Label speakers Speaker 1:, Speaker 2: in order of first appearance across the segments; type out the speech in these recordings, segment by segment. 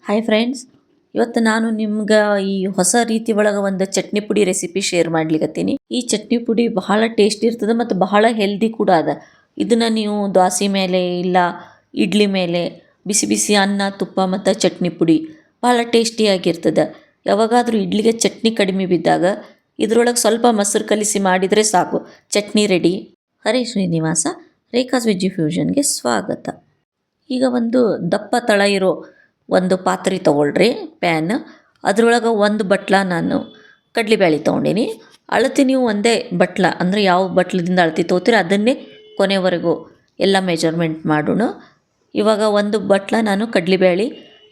Speaker 1: Hi friends, ಇವತ್ತು ನಾನು ನಿಮ್ಗೆ ಈ ಹೊಸ ರೀತಿ ಒಳಗೆ ಒಂದು ಚಟ್ನಿ ಪುಡಿ ರೆಸಿಪಿ ಶೇರ್ ಮಾಡ್ಲಿಕತ್ತೀನಿ. ಈ ಚಟ್ನಿ ಪುಡಿ ಬಹಳ ಟೇಸ್ಟಿ ಇರ್ತದೆ ಮತ್ತು ಬಹಳ ಹೆಲ್ದಿ ಕೂಡ ಅದ. ಇದನ್ನು ನೀವು ದೋಸೆ ಮೇಲೆ ಇಲ್ಲ ಇಡ್ಲಿ ಮೇಲೆ ಬಿಸಿ ಬಿಸಿ ಅನ್ನ ತುಪ್ಪ ಮತ್ತು ಚಟ್ನಿ ಪುಡಿ ಭಾಳ ಟೇಸ್ಟಿಯಾಗಿರ್ತದೆ. ಯಾವಾಗಾದರೂ ಇಡ್ಲಿಗೆ ಚಟ್ನಿ ಕಡಿಮೆ ಬಿದ್ದಾಗ ಇದರೊಳಗೆ ಸ್ವಲ್ಪ ಮೊಸರು ಕಲಿಸಿ ಮಾಡಿದರೆ ಸಾಕು, ಚಟ್ನಿ ರೆಡಿ. ಹರೇ ಶ್ರೀನಿವಾಸ, ರೇಖಾಸ್ ವೆಜ್ ಫ್ಯೂಷನ್ಗೆ ಸ್ವಾಗತ. ಈಗ ಒಂದು ದಪ್ಪ ತಳ ಇರೋ ಒಂದು ಪಾತ್ರೆ ತೊಗೊಳ್ರಿ, ಪ್ಯಾನ್. ಅದ್ರೊಳಗೆ ಒಂದು ಬಟ್ಲ ನಾನು ಕಡಲೆಬೇಳೆ ತೊಗೊಂಡೀನಿ. ಅಳತೆ ನೀವು ಒಂದೇ ಬಟ್ಲ ಅಂದರೆ ಯಾವ ಬಟ್ಲದಿಂದ ಅಳತೆ ತೊಗೋತೀರ ಅದನ್ನೇ ಕೊನೆವರೆಗೂ ಎಲ್ಲ ಮೆಜರ್ಮೆಂಟ್ ಮಾಡೋಣ. ಇವಾಗ ಒಂದು ಬಟ್ಲ ನಾನು ಕಡಲೆಬೇಳೆ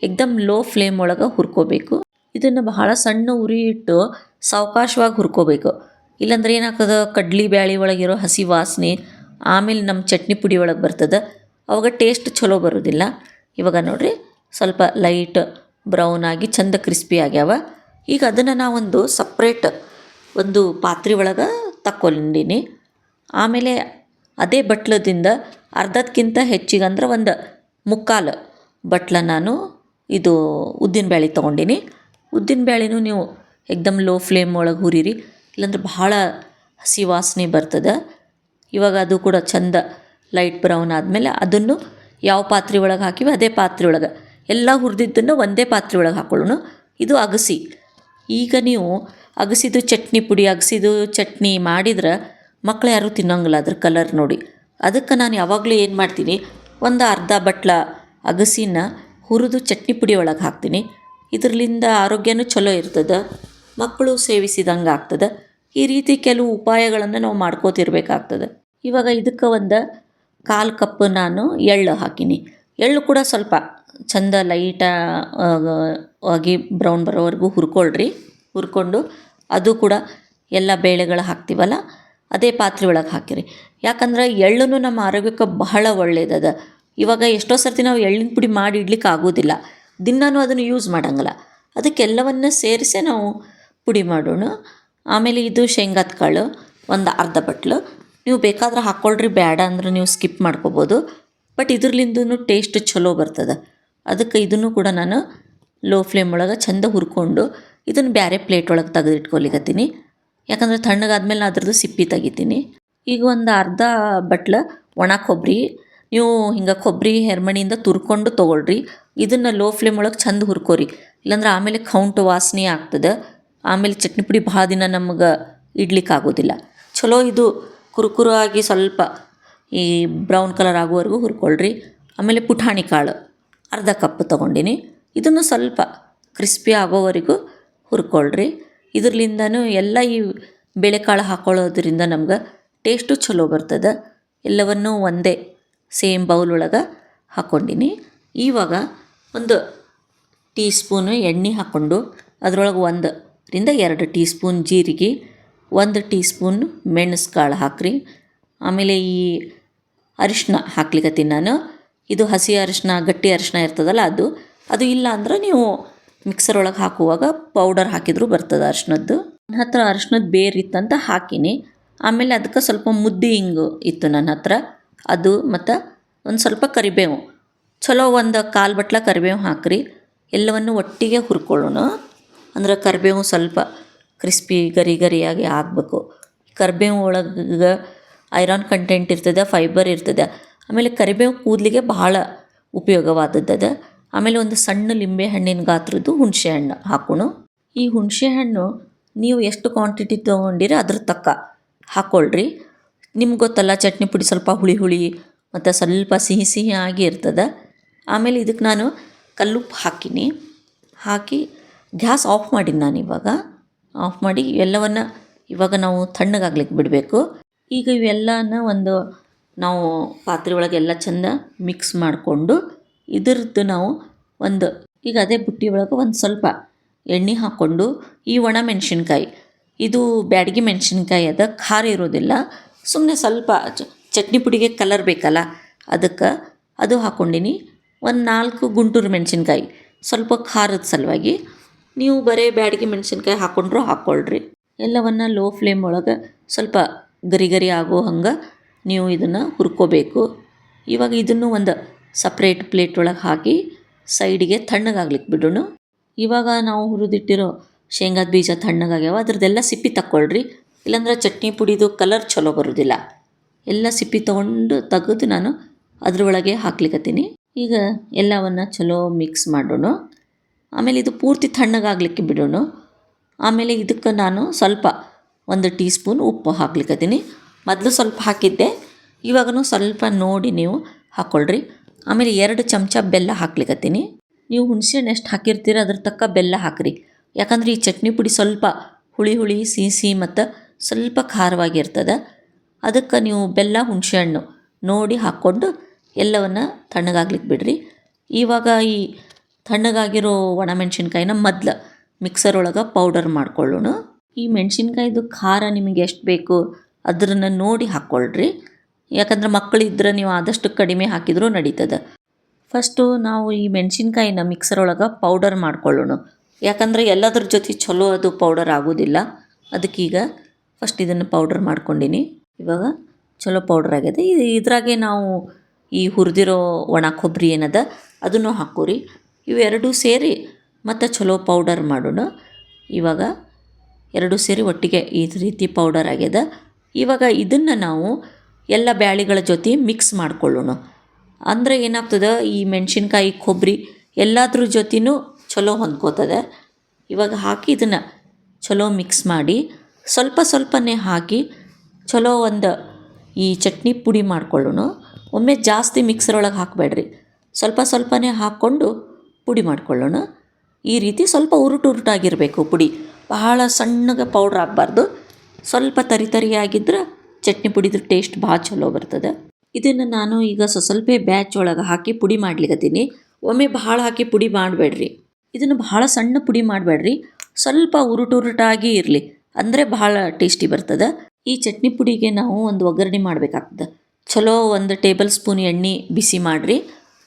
Speaker 1: ಏಕ್ದಮ್ ಲೋ ಫ್ಲೇಮ್ ಒಳಗೆ ಹುರ್ಕೋಬೇಕು. ಇದನ್ನು ಬಹಳ ಸಣ್ಣ ಉರಿ ಇಟ್ಟು ಸಾವಕಾಶವಾಗಿ ಹುರ್ಕೋಬೇಕು. ಇಲ್ಲಾಂದ್ರೆ ಏನಾಗ್ತದೆ, ಕಡಲೆಬೇಳೆ ಒಳಗಿರೋ ಹಸಿ ವಾಸನೆ ಆಮೇಲೆ ನಮ್ಮ ಚಟ್ನಿ ಪುಡಿ ಒಳಗೆ ಬರ್ತದೆ, ಅವಾಗ ಟೇಸ್ಟ್ ಚಲೋ ಬರೋದಿಲ್ಲ. ಇವಾಗ ನೋಡಿರಿ, ಸ್ವಲ್ಪ ಲೈಟ್ ಬ್ರೌನ್ ಆಗಿ ಚಂದ ಕ್ರಿಸ್ಪಿ ಆಗ್ಯಾವ. ಈಗ ಅದನ್ನು ನಾವೊಂದು ಸಪ್ರೇಟ್ ಒಂದು ಪಾತ್ರೆ ಒಳಗೆ ತಕ್ಕೊಂಡೀನಿ. ಆಮೇಲೆ ಅದೇ ಬಟ್ಲದಿಂದ ಅರ್ಧಕ್ಕಿಂತ ಹೆಚ್ಚಿಗೆ ಅಂದ್ರೆ ಒಂದು ಮುಕ್ಕಾಲು ಬಟ್ಲ ನಾನು ಇದು ಉದ್ದಿನಬೇಳೆ ತೊಗೊಂಡೀನಿ. ಉದ್ದಿನಬೇಳೆನೂ ನೀವು ಏಕ್ದಮ್ ಲೋ ಫ್ಲೇಮ್ ಒಳಗೆ ಹುರಿರಿ, ಇಲ್ಲಾಂದ್ರೆ ಭಾಳ ಹಸಿ ವಾಸನೆ ಬರ್ತದೆ. ಇವಾಗ ಅದು ಕೂಡ ಚಂದ ಲೈಟ್ ಬ್ರೌನ್ ಆದಮೇಲೆ ಅದನ್ನು ಯಾವ ಪಾತ್ರೆ ಒಳಗೆ ಹಾಕಿವಿ ಅದೇ ಪಾತ್ರೆ ಒಳಗೆ ಎಲ್ಲ ಹುರಿದಿದ್ದನ್ನು ಒಂದೇ ಪಾತ್ರೆ ಒಳಗೆ ಹಾಕೊಳ್ಳೋಣ. ಇದು ಅಗಸಿ. ಈಗ ನೀವು ಅಗಸಿದು ಚಟ್ನಿ ಪುಡಿ, ಅಗಸಿದು ಚಟ್ನಿ ಮಾಡಿದ್ರೆ ಮಕ್ಕಳು ಯಾರೂ ತಿನ್ನೋಂಗಿಲ್ಲ ಅದ್ರ ಕಲರ್ ನೋಡಿ. ಅದಕ್ಕೆ ನಾನು ಯಾವಾಗಲೂ ಏನು ಮಾಡ್ತೀನಿ, ಒಂದು ಅರ್ಧ ಬಟ್ಲ ಅಗಸಿನ ಹುರಿದು ಚಟ್ನಿ ಪುಡಿ ಒಳಗೆ ಹಾಕ್ತೀನಿ. ಇದರಿಂದ ಆರೋಗ್ಯನೂ ಚಲೋ ಇರ್ತದೆ, ಮಕ್ಕಳು ಸೇವಿಸಿದಂಗೆ ಆಗ್ತದೆ. ಈ ರೀತಿ ಕೆಲವು ಉಪಾಯಗಳನ್ನು ನಾವು ಮಾಡ್ಕೋತಿರ್ಬೇಕಾಗ್ತದೆ. ಇವಾಗ ಇದಕ್ಕೆ ಒಂದು 1/4 ಕಪ್ ನಾನು ಎಳ್ಳು ಹಾಕೀನಿ. ಎಳ್ಳು ಕೂಡ ಸ್ವಲ್ಪ ಚಂದ ಲೈಟ ಆಗಿ ಬ್ರೌನ್ ಬರೋವರೆಗೂ ಹುರ್ಕೊಂಡು ಅದು ಕೂಡ ಎಲ್ಲ ಬೇಳೆಗಳು ಹಾಕ್ತೀವಲ್ಲ ಅದೇ ಪಾತ್ರೆ ಒಳಗೆ ಹಾಕಿರಿ. ಯಾಕಂದ್ರೆ ಎಳ್ಳನ್ನು ನಮ್ಮ ಆರೋಗ್ಯಕ್ಕೆ ಬಹಳ ಒಳ್ಳೆಯದದ. ಇವಾಗ ಎಷ್ಟೋ ಸರ್ತಿ ನಾವು ಎಳ್ಳಿನ ಪುಡಿ ಮಾಡಿ ಇಡ್ಲಿಕ್ಕೆ ಆಗೋದಿಲ್ಲ, ದಿನಾನೂ ಅದನ್ನು ಯೂಸ್ ಮಾಡೋಂಗಿಲ್ಲ. ಅದಕ್ಕೆಲ್ಲವನ್ನು ಸೇರಿಸೇ ನಾವು ಪುಡಿ ಮಾಡೋಣ. ಆಮೇಲೆ ಇದು ಶೇಂಗಾದ ಕಾಳು ಒಂದು ಅರ್ಧ ಬಟ್ಲು. ನೀವು ಬೇಕಾದ್ರೆ ಹಾಕ್ಕೊಳ್ರಿ, ಬೇಡ ಅಂದ್ರೆ ನೀವು ಸ್ಕಿಪ್ ಮಾಡ್ಕೋಬೋದು. ಬಟ್ ಇದ್ರಲಿಂದೂ ಟೇಸ್ಟ್ ಚಲೋ ಬರ್ತದೆ. ಅದಕ್ಕೆ ಇದನ್ನು ಕೂಡ ನಾನು ಲೋ ಫ್ಲೇಮ್ ಒಳಗೆ ಚಂದ ಹುರ್ಕೊಂಡು ಇದನ್ನು ಬೇರೆ ಪ್ಲೇಟ್ ಒಳಗೆ ತೆಗೆದಿಟ್ಕೊಲಿಕತ್ತೀನಿ. ಯಾಕಂದರೆ ತಣ್ಣಗಾದ್ಮೇಲೆ ಅದ್ರದ್ದು ಸಿಪ್ಪಿ ತೆಗಿತೀನಿ. ಈಗ ಒಂದು ಅರ್ಧ ಬಟ್ಲ ಒಣ ಕೊಬ್ಬರಿ, ನೀವು ಹಿಂಗೆ ಕೊಬ್ಬರಿ ಹೆರ್ಮಣಿಯಿಂದ ತುರ್ಕೊಂಡು ತೊಗೊಳ್ರಿ. ಇದನ್ನು ಲೋ ಫ್ಲೇಮ್ ಒಳಗೆ ಚಂದ ಹುರ್ಕೋರಿ, ಇಲ್ಲಾಂದ್ರೆ ಆಮೇಲೆ ಕೌಂಟು ವಾಸನೆ ಆಗ್ತದೆ. ಆಮೇಲೆ ಚಟ್ನಿ ಪುಡಿ ಭಾಳ ದಿನ ನಮ್ಗೆ ಇಡ್ಲಿಕ್ಕೆ ಆಗೋದಿಲ್ಲ. ಚಲೋ ಇದು ಕುರುಕುರು ಆಗಿ ಸ್ವಲ್ಪ ಈ ಬ್ರೌನ್ ಕಲರ್ ಆಗೋವರೆಗೂ ಹುರ್ಕೊಳ್ರಿ. ಆಮೇಲೆ ಪುಟಾಣಿ ಕಾಳು ಅರ್ಧ ಕಪ್ ತೊಗೊಂಡಿನಿ. ಇದನ್ನು ಸ್ವಲ್ಪ ಕ್ರಿಸ್ಪಿ ಆಗೋವರೆಗೂ ಹುರ್ಕೊಳ್ರಿ. ಇದ್ರಲಿಂದನೂ ಎಲ್ಲ ಈ ಬೇಳೆಕಾಳು ಹಾಕ್ಕೊಳ್ಳೋದ್ರಿಂದ ನಮ್ಗೆ ಟೇಸ್ಟು ಚಲೋ ಬರ್ತದೆ. ಎಲ್ಲವನ್ನೂ ಒಂದೇ ಸೇಮ್ ಬೌಲ್ ಒಳಗೆ ಹಾಕ್ಕೊಂಡಿನಿ. ಇವಾಗ ಒಂದು ಟೀ ಸ್ಪೂನು ಎಣ್ಣೆ ಹಾಕ್ಕೊಂಡು ಅದರೊಳಗೆ 1-2 ಟೀ ಸ್ಪೂನ್ ಜೀರಿಗೆ, 1 ಟೀ ಸ್ಪೂನ್ ಮೆಣಸು ಕಾಳು ಹಾಕ್ರಿ. ಆಮೇಲೆ ಈ ಅರಿಶಿನ ಹಾಕ್ಲಿಕತ್ತೀನಿ ನಾನು. ಇದು ಹಸಿ ಅರಿಶಿನ, ಗಟ್ಟಿ ಅರಿಶಿನ ಇರ್ತದಲ್ಲ ಅದು ಇಲ್ಲ ಅಂದ್ರೆ ನೀವು ಮಿಕ್ಸರ್ ಒಳಗೆ ಹಾಕುವಾಗ ಪೌಡರ್ ಹಾಕಿದರೂ ಬರ್ತದೆ ಅರಿಶಿನದ್ದು. ನನ್ನ ಹತ್ರ ಅರಿಶಿನದ ಬೇರು ಇತ್ತಂತ ಹಾಕಿನಿ. ಆಮೇಲೆ ಅದಕ್ಕೆ ಸ್ವಲ್ಪ ಮುದ್ದೆ ಹಿಂಗು ಇತ್ತು ನನ್ನ ಹತ್ರ, ಅದು ಮತ್ತು ಒಂದು ಸ್ವಲ್ಪ ಕರಿಬೇವು, ಚಲೋ ಒಂದು 1/4 ಬಟ್ಲ ಕರಿಬೇವು ಹಾಕ್ರಿ. ಎಲ್ಲವನ್ನು ಒಟ್ಟಿಗೆ ಹುರ್ಕೊಳ್ಳೋಣ. ಅಂದ್ರೆ ಕರಿಬೇವು ಸ್ವಲ್ಪ ಕ್ರಿಸ್ಪಿ ಗರಿ ಗರಿಯಾಗಿ ಆಗಬೇಕು. ಕರಿಬೇವು ಒಳಗೆ ಐರನ್ ಕಂಟೆಂಟ್ ಇರ್ತದೆ, ಫೈಬರ್ ಇರ್ತದೆ. ಆಮೇಲೆ ಕರಿಬೇವು ಕೂದಲಿಗೆ ಬಹಳ ಉಪಯೋಗವಾದದ್ದು. ಆಮೇಲೆ ಒಂದು ಸಣ್ಣ ಲಿಂಬೆ ಹಣ್ಣಿನ ಗಾತ್ರದ್ದು ಹುಣಸೆ ಹಣ್ಣು ಹಾಕೋಣ. ಈ ಹುಣಸೆ ಹಣ್ಣು ನೀವು ಎಷ್ಟು ಕ್ವಾಂಟಿಟಿ ತೊಗೊಂಡಿರಿ ಅದ್ರ ತಕ್ಕ ಹಾಕ್ಕೊಳ್ರಿ. ನಿಮ್ಗೆ ಗೊತ್ತಲ್ಲ, ಚಟ್ನಿ ಪುಡಿ ಸ್ವಲ್ಪ ಹುಳಿ ಹುಳಿ ಮತ್ತು ಸ್ವಲ್ಪ ಸಿಹಿ ಸಿಹಿ ಆಗಿ ಇರ್ತದೆ. ಆಮೇಲೆ ಇದಕ್ಕೆ ನಾನು ಕಲ್ಲುಪ್ಪು ಹಾಕಿ ಗ್ಯಾಸ್ ಆಫ್ ಮಾಡೀನಿ ನಾನು. ಇವಾಗ ಆಫ್ ಮಾಡಿ ಎಲ್ಲವನ್ನು ಇವಾಗ ನಾವು ತಣ್ಣಗಾಗ್ಲಿಕ್ಕೆ ಬಿಡಬೇಕು. ಈಗ ಇವೆಲ್ಲನ ಒಂದು ನಾವು ಪಾತ್ರೆ ಒಳಗೆ ಎಲ್ಲ ಚೆಂದ ಮಿಕ್ಸ್ ಮಾಡಿಕೊಂಡು ಇದ್ರದ್ದು ನಾವು ಈಗ ಅದೇ ಬುಟ್ಟಿ ಒಳಗೆ ಒಂದು ಸ್ವಲ್ಪ ಎಣ್ಣೆ ಹಾಕ್ಕೊಂಡು ಈ ಒಣ ಮೆಣಸಿನ್ಕಾಯಿ, ಇದು ಬ್ಯಾಡಗಿ ಮೆಣಸಿನ್ಕಾಯಿ ಅದ, ಖಾರ ಇರೋದಿಲ್ಲ, ಸುಮ್ಮನೆ ಸ್ವಲ್ಪ ಚಟ್ನಿ ಪುಡಿಗೆ ಕಲರ್ ಬೇಕಲ್ಲ ಅದಕ್ಕೆ ಅದು ಹಾಕ್ಕೊಂಡಿನಿ. ಒಂದು 4 ಗುಂಟೂರು ಮೆಣಸಿನ್ಕಾಯಿ, ಸ್ವಲ್ಪ ಖಾರದ ಸಲುವಾಗಿ. ನೀವು ಬರೀ ಬ್ಯಾಡಗಿ ಮೆಣಸಿನ್ಕಾಯಿ ಹಾಕ್ಕೊಂಡ್ರೂ ಹಾಕ್ಕೊಳ್ರಿ. ಎಲ್ಲವನ್ನು ಲೋ ಫ್ಲೇಮ್ ಒಳಗೆ ಸ್ವಲ್ಪ ಗರಿ ಗರಿ ಆಗೋ ಹಂಗೆ ನೀವು ಇದನ್ನು ಹುರ್ಕೋಬೇಕು. ಇವಾಗ ಇದನ್ನು ಒಂದು ಸಪ್ರೇಟ್ ಪ್ಲೇಟ್ ಒಳಗೆ ಹಾಕಿ ಸೈಡಿಗೆ ತಣ್ಣಗಾಗ್ಲಿಕ್ಕೆ ಬಿಡೋಣ. ಇವಾಗ ನಾವು ಹುರಿದಿಟ್ಟಿರೋ ಶೇಂಗಾದ ಬೀಜ ತಣ್ಣಗಾಗ್ಯಾವ, ಅದ್ರದ್ದೆಲ್ಲ ಸಿಪ್ಪಿ ತಕ್ಕೊಳ್ರಿ, ಇಲ್ಲಾಂದ್ರೆ ಚಟ್ನಿ ಪುಡಿದು ಕಲರ್ ಚಲೋ ಬರೋದಿಲ್ಲ. ಎಲ್ಲ ಸಿಪ್ಪಿ ತೊಗೊಂಡು ತೆಗೆದು ನಾನು ಅದ್ರೊಳಗೆ ಹಾಕ್ಲಿಕ್ಕತ್ತೀನಿ. ಈಗ ಎಲ್ಲವನ್ನು ಚಲೋ ಮಿಕ್ಸ್ ಮಾಡೋಣ. ಆಮೇಲೆ ಇದು ಪೂರ್ತಿ ತಣ್ಣಗಾಗಲಿಕ್ಕೆ ಬಿಡೋಣ. ಆಮೇಲೆ ಇದಕ್ಕೆ ನಾನು ಸ್ವಲ್ಪ 1 ಟೀ ಸ್ಪೂನ್ ಉಪ್ಪು ಹಾಕ್ಲಿಕ್ಕತ್ತೀನಿ. ಮೊದಲು ಸ್ವಲ್ಪ ಹಾಕಿದ್ದೆ, ಇವಾಗೂ ಸ್ವಲ್ಪ ನೋಡಿ ನೀವು ಹಾಕ್ಕೊಳ್ರಿ. ಆಮೇಲೆ 2 ಚಮಚ ಬೆಲ್ಲ ಹಾಕ್ಲಿಕ್ಕತ್ತೀನಿ. ನೀವು ಹುಣಸೆಹಣ್ಣು ಎಷ್ಟು ಹಾಕಿರ್ತೀರ ಅದ್ರ ತಕ್ಕ ಬೆಲ್ಲ ಹಾಕಿರಿ. ಯಾಕಂದ್ರೆ ಈ ಚಟ್ನಿ ಪುಡಿ ಸ್ವಲ್ಪ ಹುಳಿ ಹುಳಿ ಸಿಹಿ ಮತ್ತು ಸ್ವಲ್ಪ ಖಾರವಾಗಿರ್ತದೆ. ಅದಕ್ಕೆ ನೀವು ಬೆಲ್ಲ ಹುಣಸೆಹಣ್ಣು ನೋಡಿ ಹಾಕ್ಕೊಂಡು ಎಲ್ಲವನ್ನು ತಣ್ಣಗಾಗ್ಲಿಕ್ಕೆ ಬಿಡ್ರಿ. ಇವಾಗ ಈ ತಣ್ಣಗಾಗಿರೋ ಒಣಮೆಣ್ಸಿನ್ಕಾಯಿನ ಮೊದಲು ಮಿಕ್ಸರ್ ಒಳಗೆ ಪೌಡರ್ ಮಾಡ್ಕೊಳ್ಳೋಣ. ಈ ಮೆಣಸಿನ್ಕಾಯ್ದು ಖಾರ ನಿಮಗೆ ಎಷ್ಟು ಬೇಕು ಅದನ್ನು ನೋಡಿ ಹಾಕ್ಕೊಳ್ರಿ. ಯಾಕಂದ್ರೆ ಮಕ್ಕಳಿದ್ರೆ ನೀವು ಆದಷ್ಟು ಕಡಿಮೆ ಹಾಕಿದರೂ ನಡೀತದೆ. ಫಸ್ಟು ನಾವು ಈ ಮೆಣಸಿನ್ಕಾಯಿನ ಮಿಕ್ಸರ್ ಒಳಗೆ ಪೌಡರ್ ಮಾಡ್ಕೊಳ್ಳೋಣ. ಯಾಕಂದರೆ ಎಲ್ಲದ್ರ ಜೊತೆ ಚಲೋ ಅದು ಪೌಡರ್ ಆಗೋದಿಲ್ಲ. ಅದಕ್ಕೀಗ ಫಸ್ಟ್ ಇದನ್ನು ಪೌಡರ್ ಮಾಡ್ಕೊಂಡೀನಿ. ಇವಾಗ ಚಲೋ ಪೌಡರ್ ಆಗಿದೆ. ಇದ್ರಾಗೆ ನಾವು ಈ ಹುರಿದಿರೋ ಒಣ ಕೊಬ್ಬರಿ ಏನದ ಅದನ್ನು ಹಾಕೋರಿ. ಇವೆರಡೂ ಸೇರಿ ಮತ್ತು ಚಲೋ ಪೌಡರ್ ಮಾಡೋಣ. ಇವಾಗ ಎರಡೂ ಸೇರಿ ಒಟ್ಟಿಗೆ ಈ ರೀತಿ ಪೌಡರ್ ಆಗ್ಯದ. ಇವಾಗ ಇದನ್ನು ನಾವು ಎಲ್ಲ ಬ್ಯಾಳಿಗಳ ಜೊತೆ ಮಿಕ್ಸ್ ಮಾಡ್ಕೊಳ್ಳೋಣ. ಅಂದರೆ ಏನಾಗ್ತದೆ, ಈ ಮೆಣಸಿನ್ಕಾಯಿ ಕೊಬ್ಬರಿ ಎಲ್ಲದ್ರ ಜೊತೆನೂ ಚಲೋ ಹೊಂದ್ಕೋತದೆ. ಇವಾಗ ಹಾಕಿ ಇದನ್ನು ಚಲೋ ಮಿಕ್ಸ್ ಮಾಡಿ ಸ್ವಲ್ಪ ಸ್ವಲ್ಪನೇ ಹಾಕಿ ಚಲೋ ಈ ಚಟ್ನಿ ಪುಡಿ ಮಾಡ್ಕೊಳ್ಳೋಣ. ಒಮ್ಮೆ ಜಾಸ್ತಿ ಮಿಕ್ಸರ್ ಒಳಗೆ ಹಾಕಬೇಡ್ರಿ, ಸ್ವಲ್ಪ ಸ್ವಲ್ಪನೇ ಹಾಕ್ಕೊಂಡು ಪುಡಿ ಮಾಡ್ಕೊಳ್ಳೋಣ. ಈ ರೀತಿ ಸ್ವಲ್ಪ ಉರುಟಾಗಿರಬೇಕು ಪುಡಿ, ಬಹಳ ಸಣ್ಣಗೆ ಪೌಡ್ರ್ ಆಗಬಾರ್ದು. ಸ್ವಲ್ಪ ತರಿಯಾಗಿದ್ರೆ ಚಟ್ನಿ ಪುಡಿದು ಟೇಸ್ಟ್ ಭಾಳ ಚಲೋ ಬರ್ತದೆ. ಇದನ್ನು ನಾನು ಈಗ ಸ್ವಲ್ಪ ಬ್ಯಾಚ್ ಒಳಗೆ ಹಾಕಿ ಪುಡಿ ಮಾಡ್ಲಿಕ್ಕತ್ತೀನಿ. ಒಮ್ಮೆ ಭಾಳ ಹಾಕಿ ಪುಡಿ ಮಾಡಬೇಡ್ರಿ. ಇದನ್ನು ಭಾಳ ಸಣ್ಣ ಪುಡಿ ಮಾಡಬೇಡ್ರಿ, ಸ್ವಲ್ಪ ಉರುಟಾಗಿ ಇರಲಿ, ಅಂದರೆ ಭಾಳ ಟೇಸ್ಟಿ ಬರ್ತದೆ. ಈ ಚಟ್ನಿ ಪುಡಿಗೆ ನಾವು ಒಂದು ಒಗ್ಗರಣೆ ಮಾಡಬೇಕಾಗ್ತದೆ. ಚಲೋ 1 ಟೇಬಲ್ ಸ್ಪೂನ್ ಎಣ್ಣೆ ಬಿಸಿ ಮಾಡಿರಿ.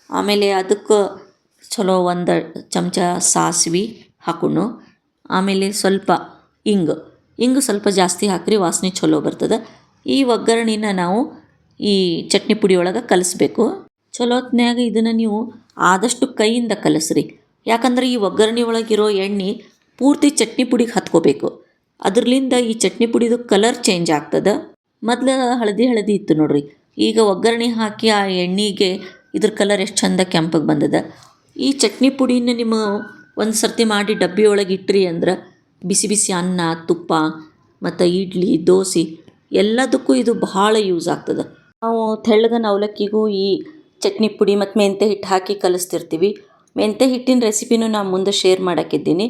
Speaker 1: ಆಮೇಲೆ ಅದಕ್ಕೆ ಚಲೋ 1 ಚಮಚ ಸಾಸಿವೆ ಹಾಕೋಣ. ಆಮೇಲೆ ಸ್ವಲ್ಪ ಇಂಗು ಸ್ವಲ್ಪ ಜಾಸ್ತಿ ಹಾಕಿರಿ, ವಾಸನೆ ಚಲೋ ಬರ್ತದೆ. ಈ ಒಗ್ಗರಣೆನ ನಾವು ಈ ಚಟ್ನಿ ಪುಡಿ ಒಳಗೆ ಕಲಿಸ್ಬೇಕು. ಚಲೋ ಹೊತ್ನ್ಯಾಗ ಇದನ್ನು ನೀವು ಆದಷ್ಟು ಕೈಯಿಂದ ಕಲಿಸ್ರಿ. ಯಾಕಂದ್ರೆ ಈ ಒಗ್ಗರಣೆ ಒಳಗಿರೋ ಎಣ್ಣೆ ಪೂರ್ತಿ ಚಟ್ನಿ ಪುಡಿಗೆ ಹತ್ಕೋಬೇಕು. ಅದ್ರಲಿಂದ ಈ ಚಟ್ನಿ ಪುಡಿದು ಕಲರ್ ಚೇಂಜ್ ಆಗ್ತದೆ. ಮೊದಲು ಹಳದಿ ಇತ್ತು ನೋಡ್ರಿ, ಈಗ ಒಗ್ಗರಣೆ ಹಾಕಿ ಆ ಎಣ್ಣೆಗೆ ಇದ್ರ ಕಲರ್ ಎಷ್ಟು ಚಂದ ಕೆಂಪಗೆ ಬಂದದ. ಈ ಚಟ್ನಿ ಪುಡಿನ ನಿಮ್ಮ ಒಂದು ಸರ್ತಿ ಮಾಡಿ ಡಬ್ಬಿ ಒಳಗೆ ಇಟ್ರಿ ಅಂದ್ರೆ ಬಿಸಿ ಬಿಸಿ ಅನ್ನ, ತುಪ್ಪ ಮತ್ತು ಇಡ್ಲಿ, ದೋಸೆ ಎಲ್ಲದಕ್ಕೂ ಇದು ಬಹಳ ಯೂಸ್ ಆಗ್ತದೆ. ನಾವು ತೆಳ್ಳಗನ ಅವಲಕ್ಕಿಗೂ ಈ ಚಟ್ನಿ ಪುಡಿ ಮತ್ತು ಮೆಂತ್ಯ ಹಿಟ್ಟು ಹಾಕಿ ಕಲಿಸ್ತಿರ್ತೀವಿ. ಮೆಂತ್ಯ ಹಿಟ್ಟಿನ ರೆಸಿಪಿನೂ ನಾನು ಮುಂದೆ ಶೇರ್ ಮಾಡೋಕ್ಕಿದ್ದೀನಿ.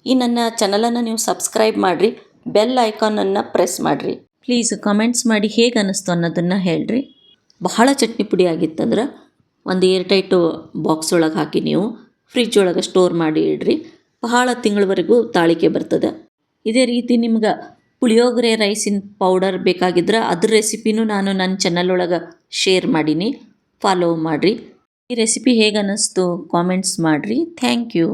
Speaker 1: ಈ ನನ್ನ ಚಾನಲನ್ನು ನೀವು ಸಬ್ಸ್ಕ್ರೈಬ್ ಮಾಡಿರಿ, ಬೆಲ್ ಐಕಾನನ್ನು ಪ್ರೆಸ್ ಮಾಡಿರಿ. ಪ್ಲೀಸ್ ಕಮೆಂಟ್ಸ್ ಮಾಡಿ ಹೇಗೆ ಅನ್ನಿಸ್ತು ಅನ್ನೋದನ್ನು ಹೇಳ್ರಿ. ಬಹಳ ಚಟ್ನಿ ಪುಡಿ ಆಗಿತ್ತಂದ್ರೆ ಒಂದು ಏರ್ಟೈಟು ಬಾಕ್ಸ್ ಒಳಗೆ ಹಾಕಿ ನೀವು ಫ್ರಿಜ್ ಒಳಗೆ ಸ್ಟೋರ್ ಮಾಡಿ ಇಡ್ರಿ. ಬಹಳ ತಿಂಗಳವರೆಗೂ ತಾಳಿಕೆ ಬರ್ತದೆ. ಇದೇ ರೀತಿ ನಿಮ್ಗೆ ಪುಳಿಯೋಗರೆ ರೈಸಿನ ಪೌಡರ್ ಬೇಕಾಗಿದ್ರೆ ಅದ್ರ ರೆಸಿಪಿನೂ ನಾನು ನನ್ನ ಚಾನಲ್ ಒಳಗೆ ಶೇರ್ ಮಾಡೀನಿ, ಫಾಲೋ ಮಾಡಿರಿ. ಈ ರೆಸಿಪಿ ಹೇಗೆ ಅನ್ನಿಸ್ತು ಕಾಮೆಂಟ್ಸ್ ಮಾಡಿರಿ. Thank you.